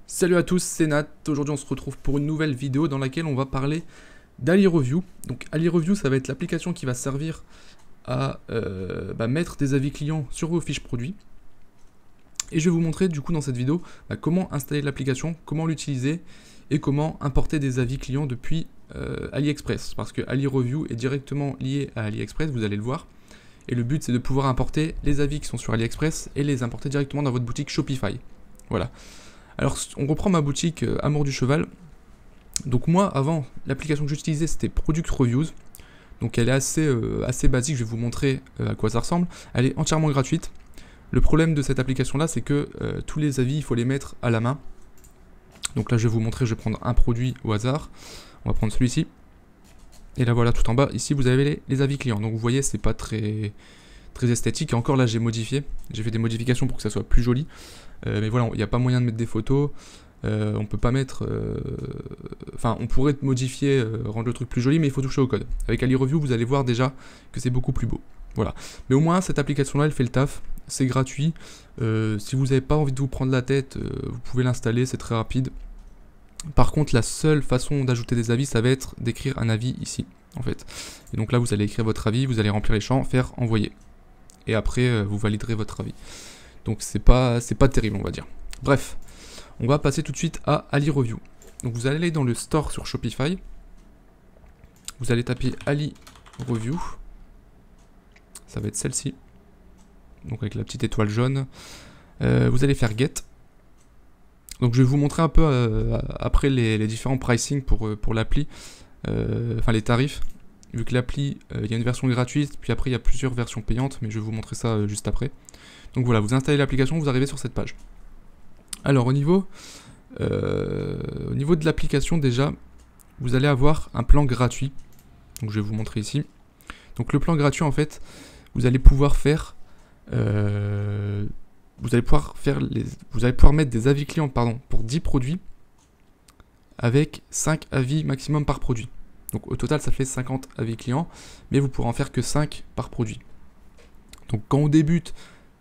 Salut à tous, c'est Nat. Aujourd'hui on se retrouve pour une nouvelle vidéo dans laquelle on va parler d'AliReview. Donc AliReview, ça va être l'application qui va servir à mettre des avis clients sur vos fiches produits. Et je vais vous montrer du coup dans cette vidéo comment installer l'application, comment l'utiliser et comment importer des avis clients depuis AliExpress. Parce que AliReview est directement lié à AliExpress, vous allez le voir. Et le but c'est de pouvoir importer les avis qui sont sur AliExpress et les importer directement dans votre boutique Shopify. Voilà. Alors on reprend ma boutique Amour du Cheval. Donc moi avant l'application que j'utilisais c'était Product Reviews. Donc elle est assez basique, je vais vous montrer à quoi ça ressemble. Elle est entièrement gratuite. Le problème de cette application là c'est que tous les avis il faut les mettre à la main. Donc là je vais vous montrer, je vais prendre un produit au hasard. On va prendre celui-ci. Et là voilà tout en bas, ici vous avez les avis clients. Donc vous voyez c'est pas très esthétique. Et encore là j'ai modifié. J'ai fait des modifications pour que ça soit plus joli. Mais voilà, il n'y a pas moyen de mettre des photos. On peut pas mettre... Enfin, on pourrait modifier, rendre le truc plus joli, mais il faut toucher au code. Avec AliReview, vous allez voir déjà que c'est beaucoup plus beau. Voilà. Mais au moins, cette application-là, elle fait le taf. C'est gratuit. Si vous n'avez pas envie de vous prendre la tête, vous pouvez l'installer, c'est très rapide. Par contre, la seule façon d'ajouter des avis, ça va être d'écrire un avis ici, en fait. Et donc là, vous allez écrire votre avis, vous allez remplir les champs, faire envoyer. Et après, vous validerez votre avis. Donc c'est pas terrible on va dire. Bref, on va passer tout de suite à AliReview. Donc vous allez aller dans le store sur Shopify. Vous allez taper AliReview. Ça va être celle-ci. Donc avec la petite étoile jaune. Vous allez faire Get. Donc je vais vous montrer un peu après les différents pricing pour l'appli. Enfin les tarifs. Vu que l'appli, il y a une version gratuite, puis après il y a plusieurs versions payantes, mais je vais vous montrer ça juste après. Donc voilà, vous installez l'application, vous arrivez sur cette page. Alors au niveau de l'application déjà, vous allez avoir un plan gratuit. Donc je vais vous montrer ici. Donc le plan gratuit en fait, vous allez pouvoir faire, vous allez pouvoir mettre des avis clients pour 10 produits avec 5 avis maximum par produit. Donc au total ça fait 50 avis clients, mais vous pourrez en faire que 5 par produit. Donc quand on débute,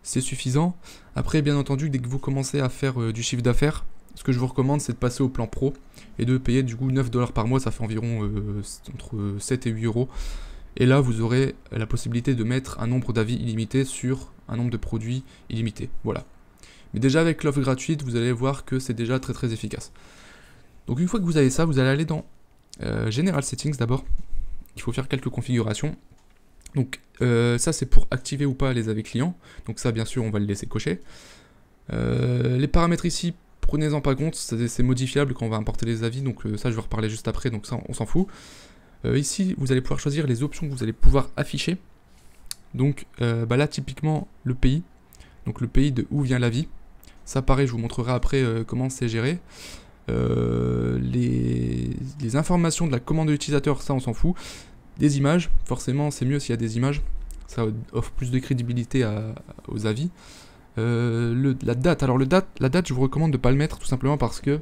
c'est suffisant. Après, bien entendu, dès que vous commencez à faire du chiffre d'affaires, ce que je vous recommande, c'est de passer au plan pro et de payer du coup 9 $ par mois, ça fait environ entre 7 et 8 euros. Et là, vous aurez la possibilité de mettre un nombre d'avis illimité sur un nombre de produits illimité. Voilà. Mais déjà, avec l'offre gratuite, vous allez voir que c'est déjà très efficace. Donc une fois que vous avez ça, vous allez aller dans General Settings d'abord. Il faut faire quelques configurations. Donc ça c'est pour activer ou pas les avis clients. Donc ça bien sûr on va le laisser cocher. Les paramètres ici, prenez-en pas compte, c'est modifiable quand on va importer les avis. Donc ça je vais reparler juste après, donc ça on s'en fout. Ici vous allez pouvoir choisir les options que vous allez pouvoir afficher. Donc là typiquement le pays. Donc le pays de où vient l'avis. Ça pareil je vous montrerai après comment c'est géré. Les informations de la commande de l'utilisateur, ça on s'en fout. Des images, forcément c'est mieux s'il y a des images, ça offre plus de crédibilité aux avis. La date, alors la date je vous recommande de ne pas le mettre tout simplement parce que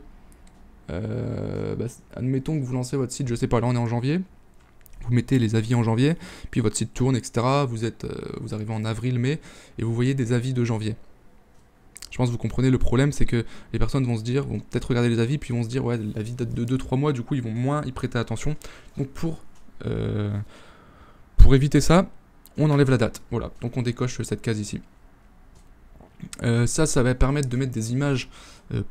admettons que vous lancez votre site, je sais pas, là on est en janvier, vous mettez les avis en janvier, puis votre site tourne, etc. Vous arrivez en avril, mai, et vous voyez des avis de janvier. Je pense que vous comprenez le problème, c'est que les personnes vont peut-être regarder les avis, puis vont se dire ouais l'avis date de 2-3 mois, du coup ils vont moins y prêter attention. Donc pour éviter ça, on enlève la date. Voilà, donc on décoche cette case ici. Ça va permettre de mettre des images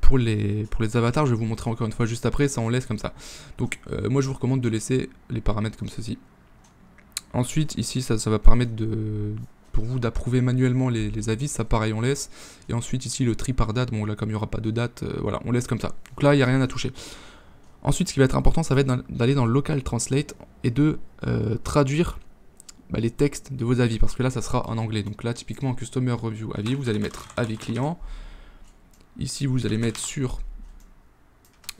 pour les avatars. Je vais vous montrer encore une fois juste après, ça on laisse comme ça. Donc moi je vous recommande de laisser les paramètres comme ceci. Ensuite ici ça va permettre pour vous d'approuver manuellement les avis, ça pareil on laisse. Et ensuite ici le tri par date, bon là comme il n'y aura pas de date, voilà, on laisse comme ça. Donc là il n'y a rien à toucher. Ensuite, ce qui va être important, ça va être d'aller dans Local Translate et de traduire les textes de vos avis, parce que là, ça sera en anglais. Donc là, typiquement, Customer Review avis, vous allez mettre avis client. Ici, vous allez mettre sur...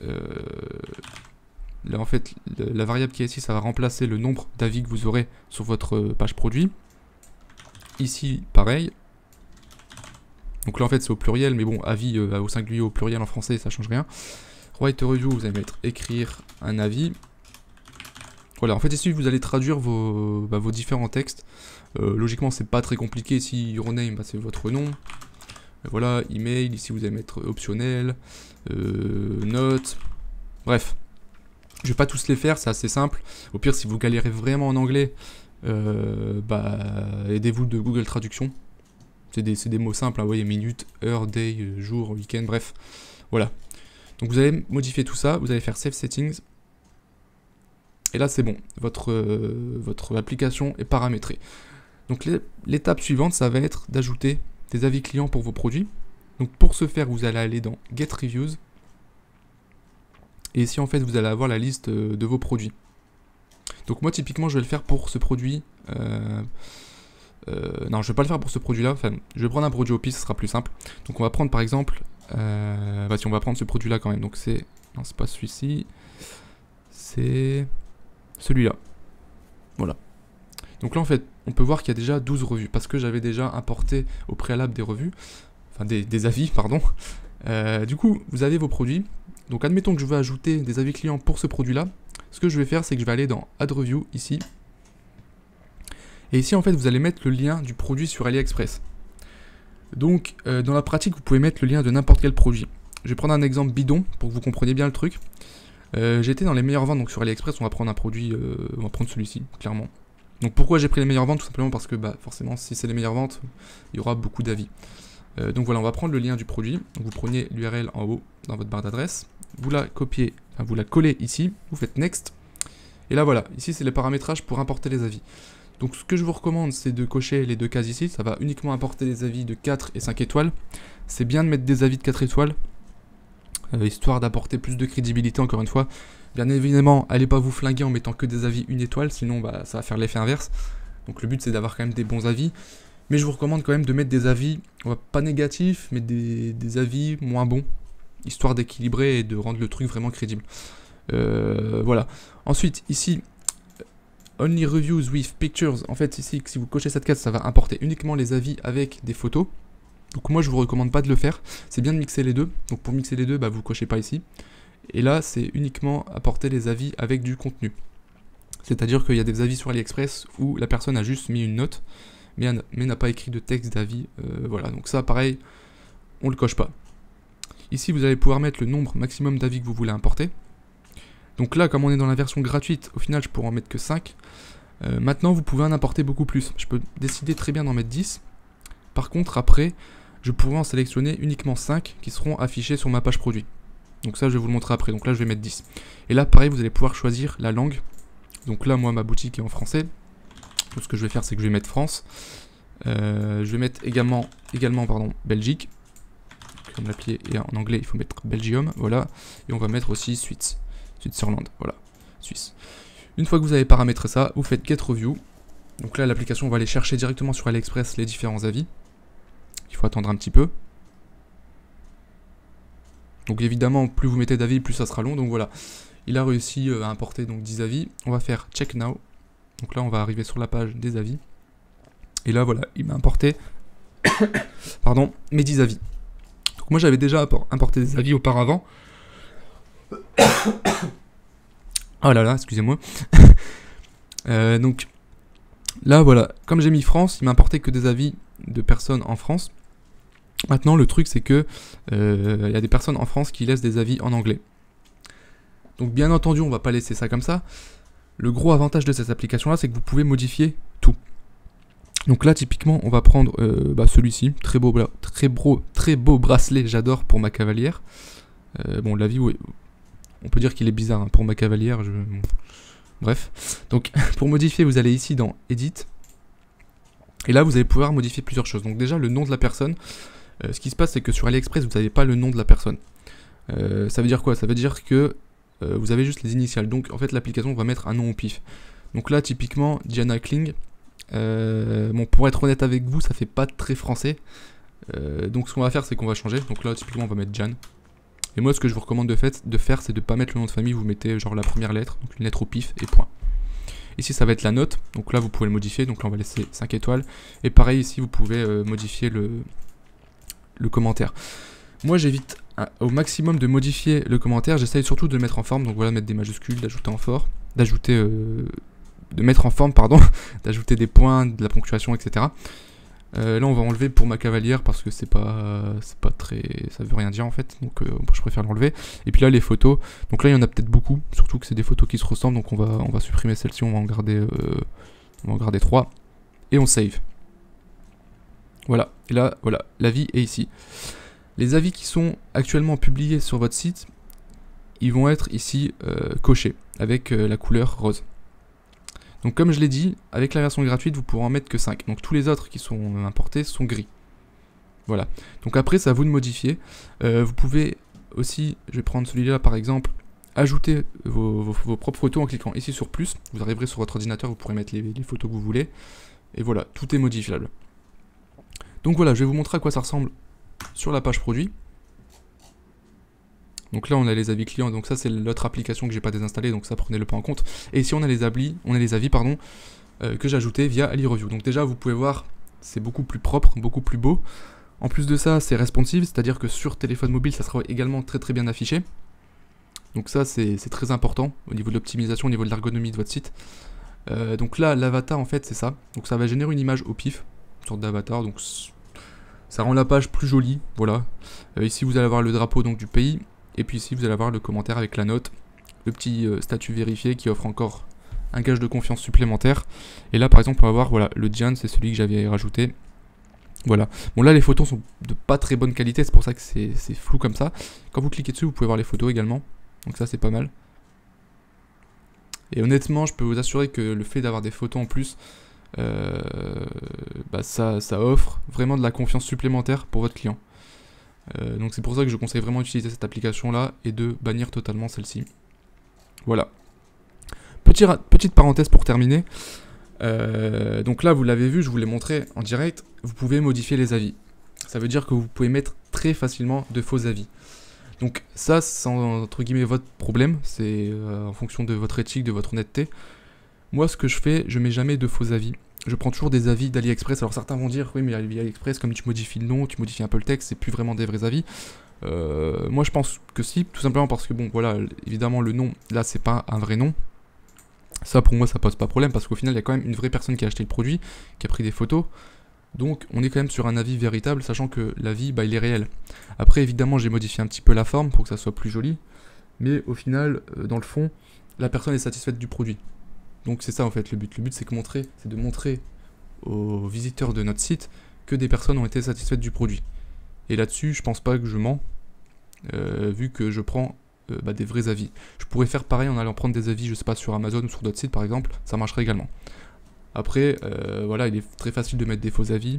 là, en fait, la variable qui est ici, ça va remplacer le nombre d'avis que vous aurez sur votre page produit. Ici, pareil. Donc là, en fait, c'est au pluriel, mais bon, avis au singulier, au pluriel en français, ça change rien. Write a review, vous allez mettre écrire un avis. Voilà, en fait ici vous allez traduire vos différents textes. Logiquement c'est pas très compliqué, ici your name c'est votre nom. Voilà, email, ici vous allez mettre optionnel, notes, bref. Je vais pas tous les faire, c'est assez simple. Au pire, si vous galérez vraiment en anglais, aidez-vous de Google Traduction. C'est des mots simples, hein, vous voyez, minute, heure, day, jour, week-end, bref. Voilà. Donc vous allez modifier tout ça, vous allez faire Save Settings. Et là, c'est bon. Votre application est paramétrée. Donc l'étape suivante, ça va être d'ajouter des avis clients pour vos produits. Donc pour ce faire, vous allez aller dans Get Reviews. Et ici, en fait, vous allez avoir la liste de vos produits. Donc moi, typiquement, je vais le faire pour ce produit. Non, je ne vais pas le faire pour ce produit-là. Enfin, je vais prendre un produit au pif, ce sera plus simple. Donc on va prendre par exemple... si on va prendre ce produit-là quand même. Donc c'est... Non, c'est pas celui-ci. C'est... celui-là. Voilà. Donc là, en fait, on peut voir qu'il y a déjà 12 revues. Parce que j'avais déjà importé au préalable des revues. Enfin, des avis, pardon. Du coup, vous avez vos produits. Donc admettons que je veux ajouter des avis clients pour ce produit-là. Ce que je vais faire, c'est que je vais aller dans Add Review, ici. Et ici, en fait, vous allez mettre le lien du produit sur AliExpress. Donc, dans la pratique, vous pouvez mettre le lien de n'importe quel produit. Je vais prendre un exemple bidon, pour que vous compreniez bien le truc. J'étais dans les meilleures ventes, donc sur AliExpress, on va prendre un produit, on va prendre celui-ci, clairement. Donc pourquoi j'ai pris les meilleures ventes? Tout simplement parce que, forcément, si c'est les meilleures ventes, il y aura beaucoup d'avis. Donc voilà, on va prendre le lien du produit. Donc vous prenez l'URL en haut dans votre barre d'adresse, vous la copiez, enfin vous la collez ici, vous faites Next. Et là voilà, ici c'est les paramétrages pour importer les avis. Donc ce que je vous recommande, c'est de cocher les deux cases ici, ça va uniquement importer les avis de 4 et 5 étoiles. C'est bien de mettre des avis de 4 étoiles, histoire d'apporter plus de crédibilité encore une fois. Bien évidemment, allez pas vous flinguer en mettant que des avis 1 étoile, sinon ça va faire l'effet inverse. Donc le but c'est d'avoir quand même des bons avis. Mais je vous recommande quand même de mettre des avis, pas négatifs, mais des avis moins bons, histoire d'équilibrer et de rendre le truc vraiment crédible. Voilà. Ensuite, ici, Only Reviews with Pictures. En fait, ici, si vous cochez cette case, ça va importer uniquement les avis avec des photos. Donc moi, je vous recommande pas de le faire. C'est bien de mixer les deux. Donc pour mixer les deux, vous ne cochez pas ici. Et là, c'est uniquement apporter les avis avec du contenu. C'est-à-dire qu'il y a des avis sur AliExpress où la personne a juste mis une note, mais n'a pas écrit de texte d'avis. Voilà, donc ça, pareil, on le coche pas. Ici, vous allez pouvoir mettre le nombre maximum d'avis que vous voulez importer. Donc là, comme on est dans la version gratuite, au final, je pourrais en mettre que 5. Maintenant, vous pouvez en importer beaucoup plus. Je peux décider très bien d'en mettre 10. Par contre, après, je pourrais en sélectionner uniquement 5 qui seront affichés sur ma page produit. Donc ça, je vais vous le montrer après. Donc là, je vais mettre 10. Et là, pareil, vous allez pouvoir choisir la langue. Donc là, moi, ma boutique est en français. Donc ce que je vais faire, c'est que je vais mettre France. Je vais mettre également Belgique. Comme l'appli est en anglais, il faut mettre Belgium. Voilà. Et on va mettre aussi Switzerland. Voilà. Suisse. Une fois que vous avez paramétré ça, vous faites Get Review. Donc là, l'application va aller chercher directement sur AliExpress les différents avis. Il faut attendre un petit peu. Donc évidemment, plus vous mettez d'avis, plus ça sera long. Donc voilà, il a réussi à importer donc 10 avis. On va faire Check Now. Donc là, on va arriver sur la page des avis. Et là, voilà, il m'a importé pardon, mes 10 avis. Donc moi, j'avais déjà importé des avis auparavant. Oh là là, excusez-moi. Donc là, voilà, comme j'ai mis France, il m'a importé que des avis de personnes en France. Maintenant, le truc, c'est que y a des personnes en France qui laissent des avis en anglais. Donc, bien entendu, on va pas laisser ça comme ça. Le gros avantage de cette application-là, c'est que vous pouvez modifier tout. Donc là, typiquement, on va prendre celui-ci, très beau bracelet, j'adore pour ma cavalière. Bon, l'avis, oui, on peut dire qu'il est bizarre hein, pour ma cavalière. Bref, donc pour modifier, vous allez ici dans Edit. Et là, vous allez pouvoir modifier plusieurs choses. Donc déjà, le nom de la personne. Ce qui se passe, c'est que sur AliExpress, vous n'avez pas le nom de la personne. Ça veut dire quoi? Ça veut dire que vous avez juste les initiales. Donc en fait, l'application va mettre un nom au pif. Donc là, typiquement, Diana Kling. Bon, pour être honnête avec vous, ça fait pas très français. Donc ce qu'on va faire, c'est qu'on va changer. Donc là, typiquement, on va mettre Jan. Et moi, ce que je vous recommande de faire, c'est de ne pas mettre le nom de famille. Vous mettez genre la première lettre, donc une lettre au pif et point. Ici, ça va être la note. Donc là, vous pouvez le modifier. Donc là, on va laisser 5 étoiles. Et pareil, ici, vous pouvez modifier le commentaire. Moi, j'évite au maximum de modifier le commentaire. J'essaye surtout de le mettre en forme. Donc voilà, mettre des majuscules, d'ajouter en forme, de mettre en forme, pardon, d'ajouter des points, de la ponctuation, etc. Là on va enlever pour ma cavalière parce que c'est pas très, ça veut rien dire en fait, donc je préfère l'enlever. Et puis là les photos, donc là il y en a peut-être beaucoup, surtout que c'est des photos qui se ressemblent, donc on va supprimer celle-ci, on va en garder 3 et on save. Voilà, et là voilà, l'avis est ici. Les avis qui sont actuellement publiés sur votre site, ils vont être ici cochés avec la couleur rose. Donc comme je l'ai dit, avec la version gratuite, vous pourrez en mettre que 5. Donc tous les autres qui sont importés sont gris. Voilà. Donc après, c'est à vous de modifier. Vous pouvez aussi, je vais prendre celui-là par exemple, ajouter vos propres photos en cliquant ici sur plus. Vous arriverez sur votre ordinateur, vous pourrez mettre les photos que vous voulez. Et voilà, tout est modifiable. Donc voilà, je vais vous montrer à quoi ça ressemble sur la page produit. Donc là on a les avis clients, donc ça c'est l'autre application que j'ai pas désinstallée, donc ça prenez-le pas en compte. Et ici on a les avis, que j'ai ajoutés via AliReview. Donc déjà vous pouvez voir, c'est beaucoup plus propre, beaucoup plus beau. En plus de ça c'est responsive, c'est-à-dire que sur téléphone mobile ça sera également très très bien affiché. Donc ça c'est très important au niveau de l'optimisation, au niveau de l'ergonomie de votre site. Donc là l'avatar en fait c'est ça, donc ça va générer une image au pif, une sorte d'avatar, donc ça rend la page plus jolie, voilà. Ici vous allez avoir le drapeau donc du pays. Et puis ici vous allez avoir le commentaire avec la note, le petit statut vérifié qui offre encore un gage de confiance supplémentaire. Et là par exemple on va voir, voilà, le Diane c'est celui que j'avais rajouté. Voilà, bon là les photos sont de pas très bonne qualité, c'est pour ça que c'est flou comme ça. Quand vous cliquez dessus vous pouvez voir les photos également, donc ça c'est pas mal. Et honnêtement je peux vous assurer que le fait d'avoir des photos en plus, ça offre vraiment de la confiance supplémentaire pour votre client. Donc c'est pour ça que je conseille vraiment d'utiliser cette application là et de bannir totalement celle-ci. Voilà. Petite parenthèse pour terminer. Donc là vous l'avez vu, je vous l'ai montré en direct, vous pouvez modifier les avis. Ça veut dire que vous pouvez mettre très facilement de faux avis. Donc ça c'est entre guillemets votre problème, c'est en fonction de votre éthique, de votre honnêteté. Moi ce que je fais, je mets jamais de faux avis. Je prends toujours des avis d'AliExpress. Alors certains vont dire, oui mais AliExpress, comme tu modifies le nom, tu modifies un peu le texte, c'est plus vraiment des vrais avis. Moi je pense que si, tout simplement parce que bon voilà, évidemment le nom, là c'est pas un vrai nom. Ça pour moi ça pose pas problème parce qu'au final il y a quand même une vraie personne qui a acheté le produit, qui a pris des photos. Donc on est quand même sur un avis véritable, sachant que l'avis il est réel. Après évidemment j'ai modifié un petit peu la forme pour que ça soit plus joli. Mais au final, dans le fond, la personne est satisfaite du produit. Donc c'est ça en fait le but. Le but c'est de montrer aux visiteurs de notre site que des personnes ont été satisfaites du produit. Et là-dessus, je pense pas que je mens, vu que je prends des vrais avis. Je pourrais faire pareil en allant prendre des avis, je sais pas, sur Amazon ou sur d'autres sites par exemple, ça marcherait également. Après, voilà, il est très facile de mettre des faux avis,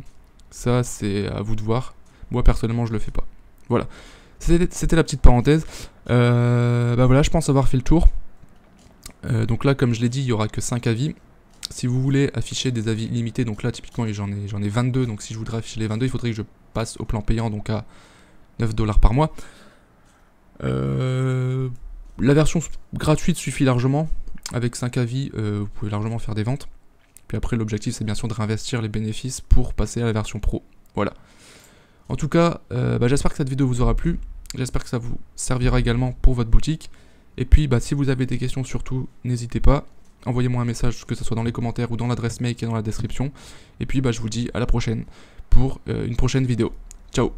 ça c'est à vous de voir. Moi personnellement je le fais pas. Voilà, c'était la petite parenthèse. Voilà, je pense avoir fait le tour. Donc là, comme je l'ai dit, il n'y aura que 5 avis. Si vous voulez afficher des avis limités, donc là typiquement j'en ai 22, donc si je voudrais afficher les 22, il faudrait que je passe au plan payant, donc à 9$ par mois. La version gratuite suffit largement. Avec 5 avis, vous pouvez largement faire des ventes. Puis après, l'objectif c'est bien sûr de réinvestir les bénéfices pour passer à la version pro. Voilà. En tout cas, j'espère que cette vidéo vous aura plu. J'espère que ça vous servira également pour votre boutique. Et puis si vous avez des questions surtout, n'hésitez pas, envoyez-moi un message, que ce soit dans les commentaires ou dans l'adresse mail qui est dans la description. Et puis je vous dis à la prochaine pour une prochaine vidéo. Ciao.